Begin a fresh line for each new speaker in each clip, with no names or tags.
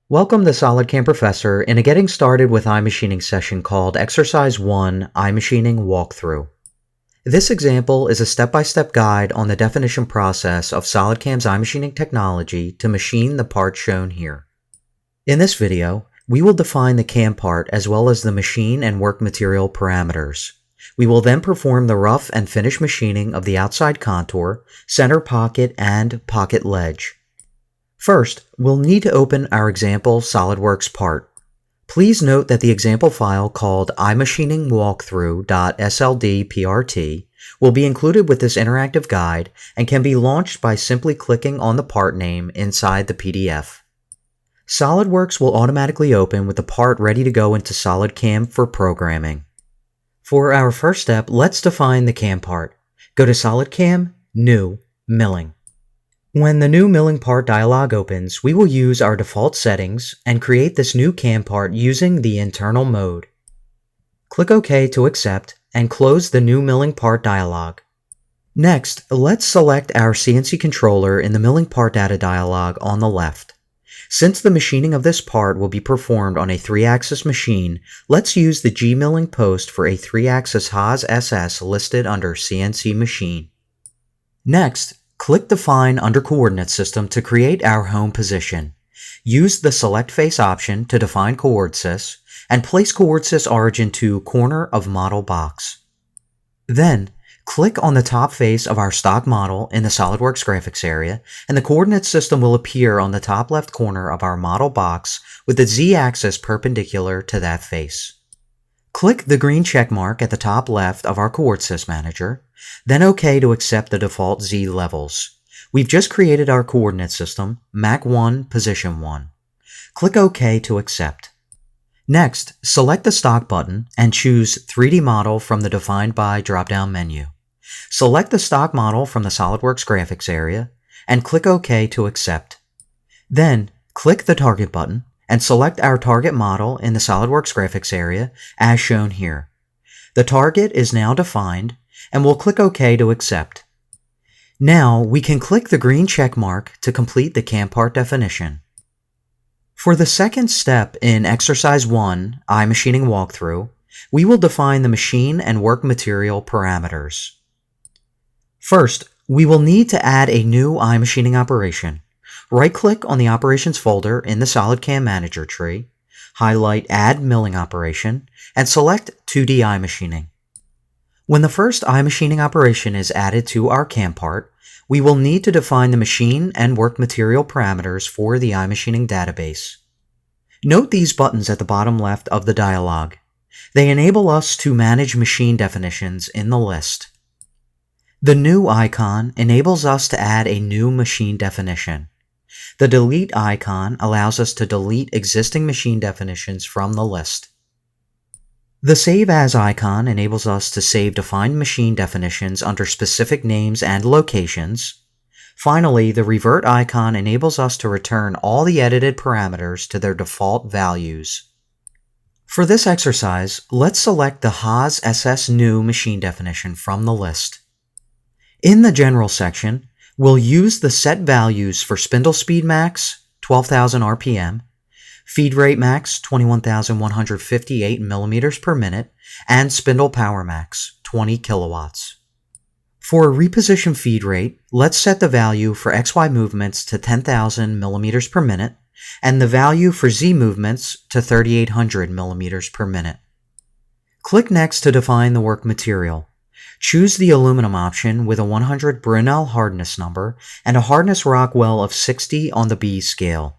Welcome to SolidCAM Professor in a Getting Started with iMachining session called Exercise 1 iMachining Walkthrough. This example is a step-by-step guide on the definition process of SolidCAM's iMachining technology to machine the part shown here. In this video, we will define the CAM part as well as the machine and work material parameters. We will then perform the rough and finish machining of the outside contour, center pocket, and pocket ledge. First, we'll need to open our example SolidWorks part. Please note that the example file called iMachiningWalkthrough.sldprt will be included with this interactive guide and can be launched by simply clicking on the part name inside the PDF. SolidWorks will automatically open with the part ready to go into SolidCAM for programming. For our first step, let's define the CAM part. Go to SolidCAM, New, Milling. When the new milling part dialog opens, we will use our default settings and create this new CAM part using the internal mode. Click OK to accept and close the new milling part dialog. Next, let's select our CNC controller in the milling part data dialog on the left. Since the machining of this part will be performed on a 3-axis machine, let's use the G milling post for a 3-axis Haas SS listed under CNC-machine. Next, click Define under Coordinate System to create our home position. Use the Select Face option to define coordsys and place coordsys origin to corner of model box. Then, click on the top face of our stock model in the SolidWorks graphics area, and the coordinate system will appear on the top left corner of our model box with the Z-axis perpendicular to that face. Click the green check mark at the top left of our coordsys manager, then OK to accept the default Z levels. We've just created our coordinate system, Mach 1, Position 1. Click OK to accept. Next, select the Stock button and choose 3D Model from the Defined By drop-down menu. Select the stock model from the SolidWorks graphics area and click OK to accept. Then, click the Target button and select our target model in the SolidWorks graphics area as shown here. The target is now defined, and we'll click OK to accept. Now we can click the green check mark to complete the CAM part definition. For the second step in Exercise 1, iMachining Walkthrough, we will define the machine and work material parameters. First, we will need to add a new iMachining operation. Right-click on the Operations folder in the SolidCAM Manager tree, highlight Add Milling Operation, and select 2D iMachining. When the first iMachining operation is added to our CAM part, we will need to define the machine and work material parameters for the iMachining database. Note these buttons at the bottom left of the dialog. They enable us to manage machine definitions in the list. The New icon enables us to add a new machine definition. The Delete icon allows us to delete existing machine definitions from the list. The Save As icon enables us to save defined machine definitions under specific names and locations. Finally, the Revert icon enables us to return all the edited parameters to their default values. For this exercise, let's select the Haas SS New machine definition from the list. In the General section, we'll use the set values for spindle speed max, 12,000 RPM, feed rate max, 21,158 millimeters per minute, and spindle power max, 20 kilowatts. For reposition feed rate, let's set the value for XY movements to 10,000 millimeters per minute, and the value for Z movements to 3,800 millimeters per minute. Click Next to define the work material. Choose the aluminum option with a 100 Brinell hardness number and a hardness Rockwell of 60 on the B scale.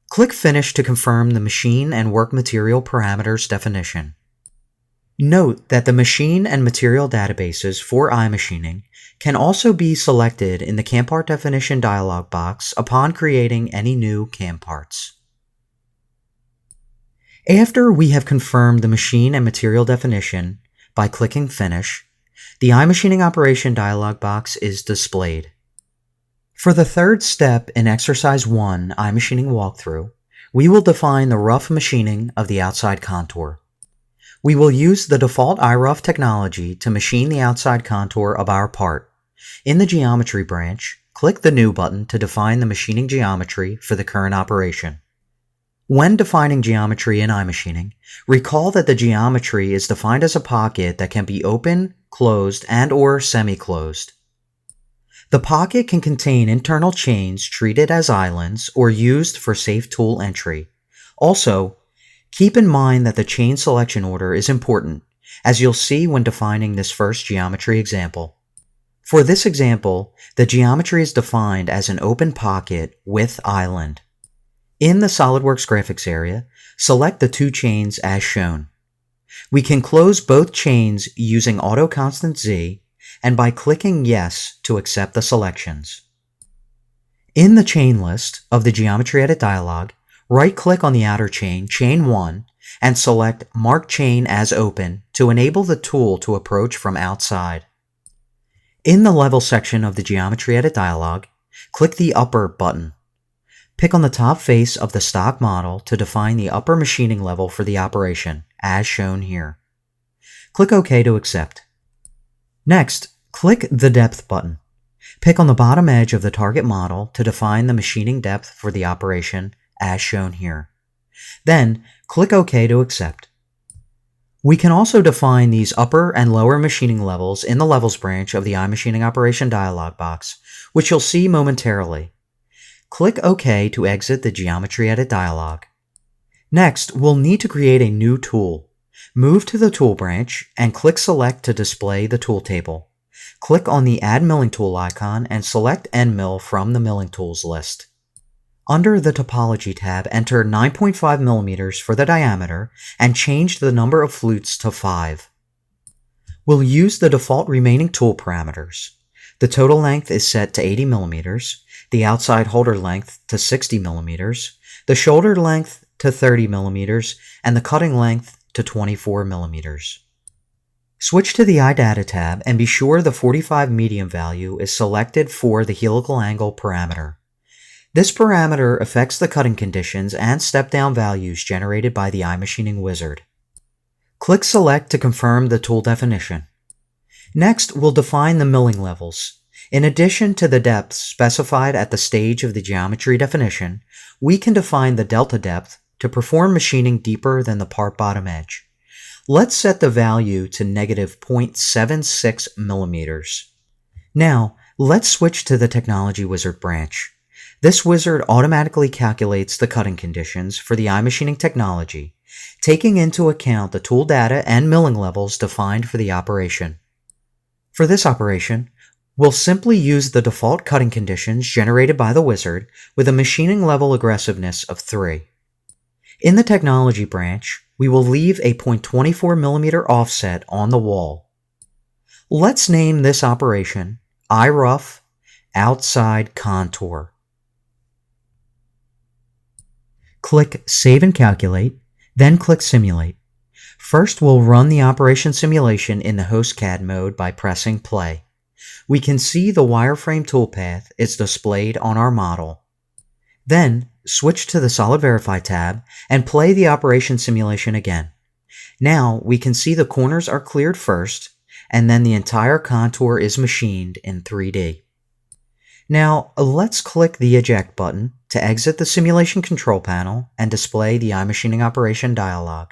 Click Finish to confirm the machine and work material parameters definition. Note that the machine and material databases for iMachining can also be selected in the CAM part definition dialog box upon creating any new CAM parts. After we have confirmed the machine and material definition by clicking Finish, the iMachining operation dialog box is displayed. For the third step in Exercise 1 iMachining Walkthrough, we will define the rough machining of the outside contour. We will use the default iRough technology to machine the outside contour of our part. In the Geometry branch, click the New button to define the machining geometry for the current operation. When defining geometry in iMachining, recall that the geometry is defined as a pocket that can be open, closed, and/or semi-closed. The pocket can contain internal chains treated as islands or used for safe tool entry. Also, keep in mind that the chain selection order is important, as you'll see when defining this first geometry example. For this example, the geometry is defined as an open pocket with island. In the SolidWorks graphics area, select the two chains as shown. We can close both chains using Auto Constant Z and by clicking Yes to accept the selections. In the chain list of the Geometry Edit dialog, right-click on the outer chain, Chain 1, and select Mark Chain as Open to enable the tool to approach from outside. In the Level section of the Geometry Edit dialog, click the Upper button. Pick on the top face of the stock model to define the upper machining level for the operation, as shown here. Click OK to accept. Next, click the Depth button. Pick on the bottom edge of the target model to define the machining depth for the operation, as shown here. Then, click OK to accept. We can also define these upper and lower machining levels in the Levels branch of the iMachining Operation dialog box, which you'll see momentarily. Click OK to exit the Geometry Edit dialog. Next, we'll need to create a new tool. Move to the Tool branch and click Select to display the tool table. Click on the Add Milling Tool icon and select End Mill from the Milling Tools list. Under the Topology tab, enter 9.5 mm for the diameter and change the number of flutes to 5. We'll use the default remaining tool parameters. The total length is set to 80 mm, the outside holder length to 60 mm, the shoulder length to 30 mm, and the cutting length to 24 mm. Switch to the iData tab and be sure the 45 medium value is selected for the helical angle parameter. This parameter affects the cutting conditions and step-down values generated by the iMachining wizard. Click Select to confirm the tool definition. Next, we'll define the milling levels. In addition to the depths specified at the stage of the geometry definition, we can define the delta depth to perform machining deeper than the part bottom edge. Let's set the value to negative 0.76 millimeters. Now, let's switch to the Technology Wizard branch. This wizard automatically calculates the cutting conditions for the iMachining technology, taking into account the tool data and milling levels defined for the operation. For this operation, we'll simply use the default cutting conditions generated by the wizard with a machining level aggressiveness of 3. In the Technology branch, we will leave a 0.24 mm offset on the wall. Let's name this operation iRough Outside Contour. Click Save and Calculate, then click Simulate. First, we'll run the operation simulation in the host CAD mode by pressing play. We can see the wireframe toolpath is displayed on our model. Then, switch to the Solid Verify tab and play the operation simulation again. Now, we can see the corners are cleared first, and then the entire contour is machined in 3D. Now, let's click the Eject button to exit the Simulation Control Panel and display the iMachining Operation dialog.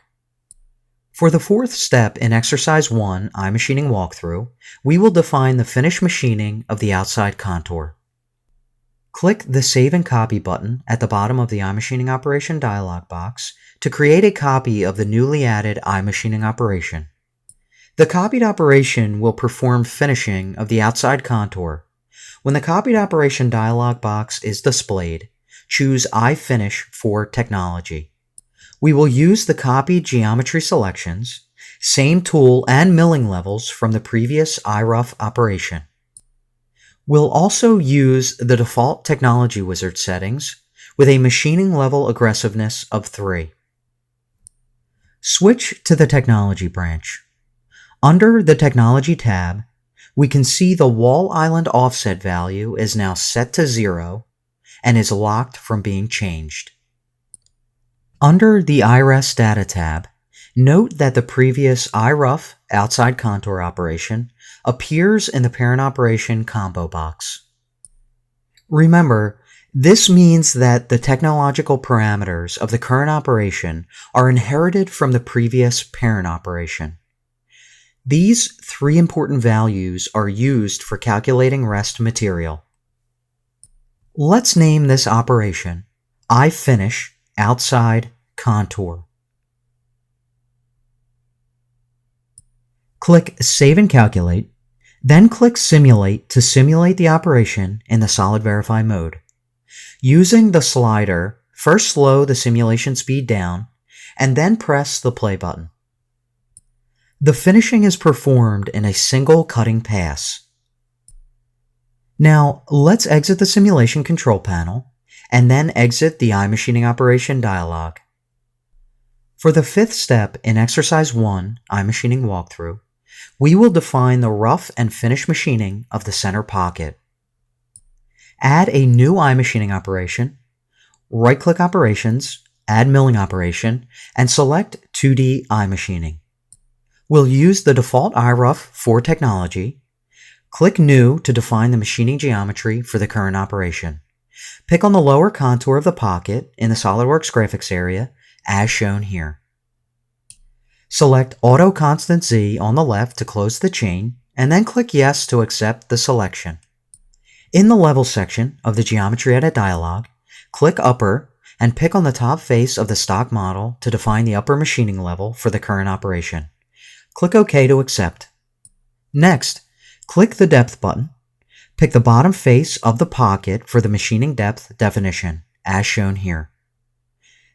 For the fourth step in Exercise 1 iMachining Walkthrough, we will define the finished machining of the outside contour. Click the Save and Copy button at the bottom of the iMachining Operation dialog box to create a copy of the newly added iMachining operation. The copied operation will perform finishing of the outside contour. When the copied operation dialog box is displayed, choose iFinish for Technology. We will use the copied geometry selections, same tool and milling levels from the previous iRough operation. We'll also use the default Technology Wizard settings with a machining level aggressiveness of 3. Switch to the Technology branch. Under the Technology tab, we can see the wall island offset value is now set to 0 and is locked from being changed. Under the IRES Data tab, note that the previous iRough outside contour operation appears in the parent operation combo box. Remember, This means that the technological parameters of the current operation are inherited from the previous parent operation. These three important values are used for calculating rest material. Let's name this operation iFinish Outside Contour. Click Save and Calculate, then click Simulate to simulate the operation in the Solid Verify mode. Using the slider, first slow the simulation speed down, and then press the play button. The finishing is performed in a single cutting pass. Now, let's exit the simulation control panel, and then exit the iMachining operation dialog. For the fifth step in Exercise 1, iMachining Walkthrough, we will define the rough and finish machining of the center pocket. Add a new iMachining operation, right-click Operations, Add Milling Operation, and select 2D iMachining. We'll use the default iRough for technology. Click New to define the machining geometry for the current operation. Pick on the lower contour of the pocket in the SolidWorks graphics area, as shown here. Select Auto Constant Z on the left to close the chain, and then click Yes to accept the selection. In the Level section of the Geometry Edit dialog, click Upper and pick on the top face of the stock model to define the upper machining level for the current operation. Click OK to accept. Next, click the Depth button. Pick the bottom face of the pocket for the machining depth definition, as shown here.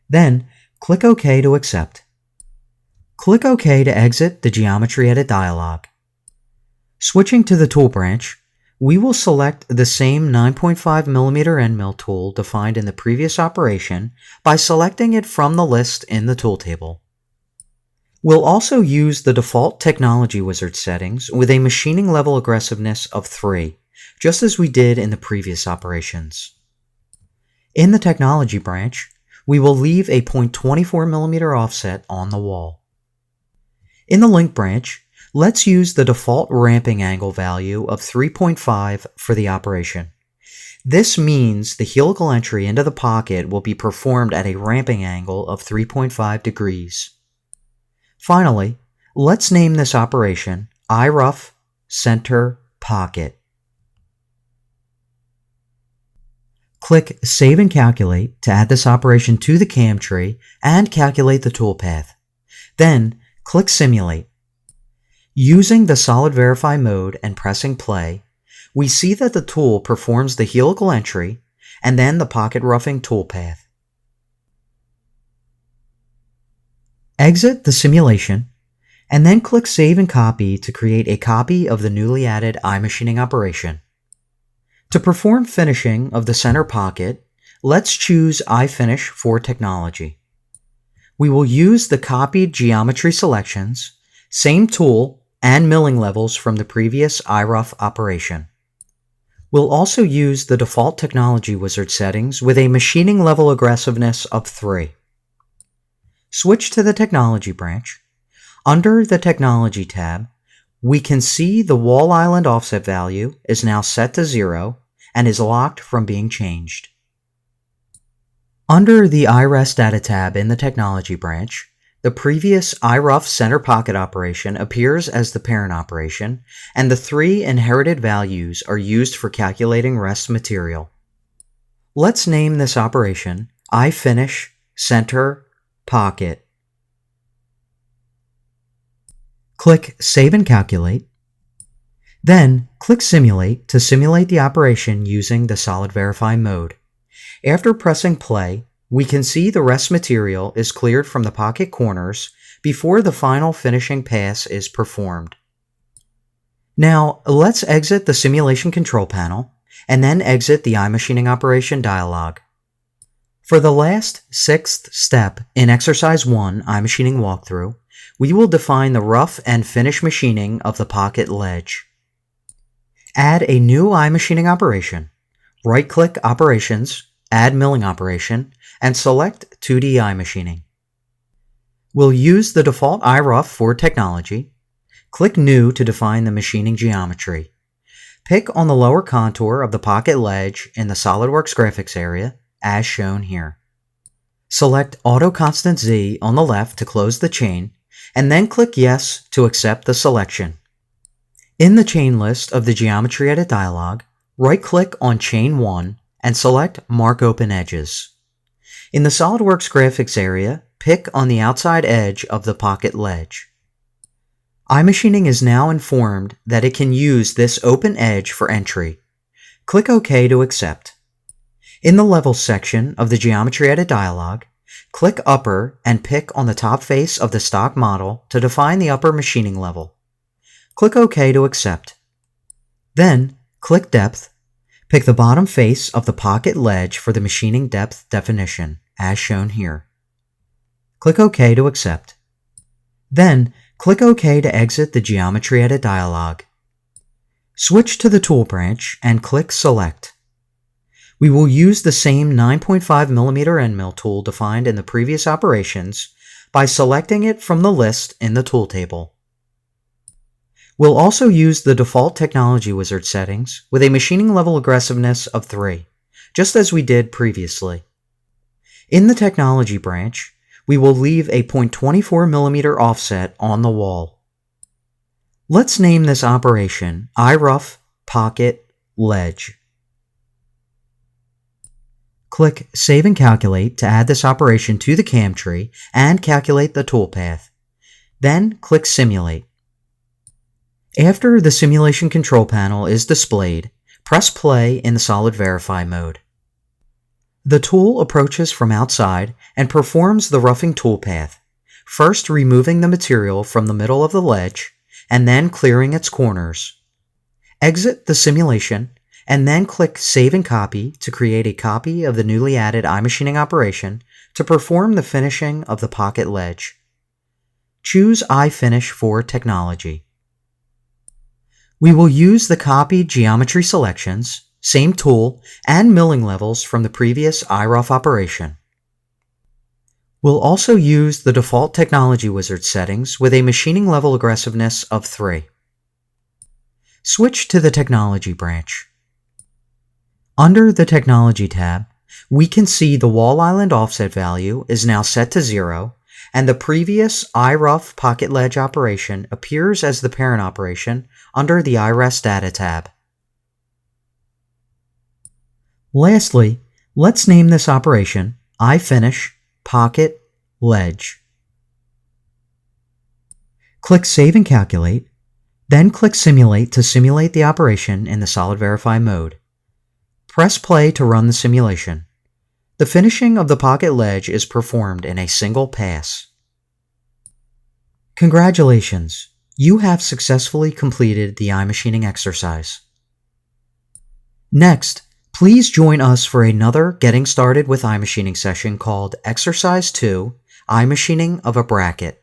Then, click OK to accept. Click OK to exit the Geometry Edit dialog. Switching to the Tool branch, we will select the same 9.5mm end mill tool defined in the previous operation by selecting it from the list in the tool table. We'll also use the default Technology Wizard settings with a machining level aggressiveness of 3, just as we did in the previous operations. In the Technology branch, we will leave a 0.24mm offset on the wall. In the Link branch, let's use the default ramping angle value of 3.5 for the operation. This means the helical entry into the pocket will be performed at a ramping angle of 3.5 degrees. Finally, let's name this operation iRough Center Pocket. Click Save and Calculate to add this operation to the CAM tree and calculate the toolpath. Then, click Simulate. Using the Solid Verify mode and pressing play, we see that the tool performs the helical entry and then the pocket roughing toolpath. Exit the simulation, and then click Save and Copy to create a copy of the newly added iMachining operation. To perform finishing of the center pocket, let's choose iFinish for technology. We will use the copied geometry selections, same tool, and milling levels from the previous iRough operation. We'll also use the default Technology Wizard settings with a machining level aggressiveness of 3. Switch to the Technology branch. Under the Technology tab, we can see the wall island offset value is now set to 0 and is locked from being changed. Under the iRest Data tab in the Technology branch, the previous iRough Center Pocket operation appears as the parent operation, and the 3 inherited values are used for calculating rest material. Let's name this operation iFinish Center Pocket. Click Save and Calculate. Then, click Simulate to simulate the operation using the Solid Verify mode. After pressing play, we can see the rest material is cleared from the pocket corners before the final finishing pass is performed. Now, let's exit the Simulation Control Panel and then exit the iMachining Operation dialog. For the last 6th step in Exercise 1 iMachining Walkthrough, we will define the rough and finish machining of the pocket ledge. Add a new iMachining operation. Right-click Operations, Add Milling Operation, and select 2D iMachining. We'll use the default iRough for technology. Click New to define the machining geometry. pick on the lower contour of the pocket ledge in the SolidWorks graphics area, as shown here. Select Auto Constant Z on the left to close the chain, and then click Yes to accept the selection. In the chain list of the Geometry Edit dialog, right-click on Chain 1 and select Mark Open Edges. In the SolidWorks graphics area, pick on the outside edge of the pocket ledge. iMachining is now informed that it can use this open edge for entry. Click OK to accept. In the Levels section of the Geometry Edit dialog, click Upper and pick on the top face of the stock model to define the upper machining level. Click OK to accept. Then, click Depth. Pick the bottom face of the pocket ledge for the machining depth definition, as shown here. Click OK to accept. Then, click OK to exit the Geometry Edit dialog. Switch to the Tool branch and click Select. We will use the same 9.5mm end mill tool defined in the previous operations by selecting it from the list in the tool table. We'll also use the default Technology Wizard settings with a machining level aggressiveness of 3, just as we did previously. In the Technology branch, we will leave a 0.24mm offset on the wall. Let's name this operation iRough Pocket Ledge. Click Save and Calculate to add this operation to the CAM tree and calculate the toolpath. Then click Simulate. After the simulation control panel is displayed, press play in the Solid Verify mode. The tool approaches from outside and performs the roughing toolpath, first removing the material from the middle of the ledge and then clearing its corners. Exit the simulation and then click Save and Copy to create a copy of the newly added iMachining operation to perform the finishing of the pocket ledge. Choose iFinish for Technology. We will use the copied geometry selections, same tool, and milling levels from the previous iRough operation. We'll also use the default Technology Wizard settings with a machining level aggressiveness of 3. Switch to the Technology branch. Under the Technology tab, we can see the wall island offset value is now set to 0, and the previous iRough pocket ledge operation appears as the parent operation under the iRest Data tab. Lastly, let's name this operation iFinish Pocket Ledge. Click Save and Calculate, then click Simulate to simulate the operation in the Solid Verify mode. Press play to run the simulation. The finishing of the pocket ledge is performed in a single pass. Congratulations! You have successfully completed the iMachining exercise. Next, please join us for another Getting Started with iMachining session called Exercise 2, iMachining of a Bracket.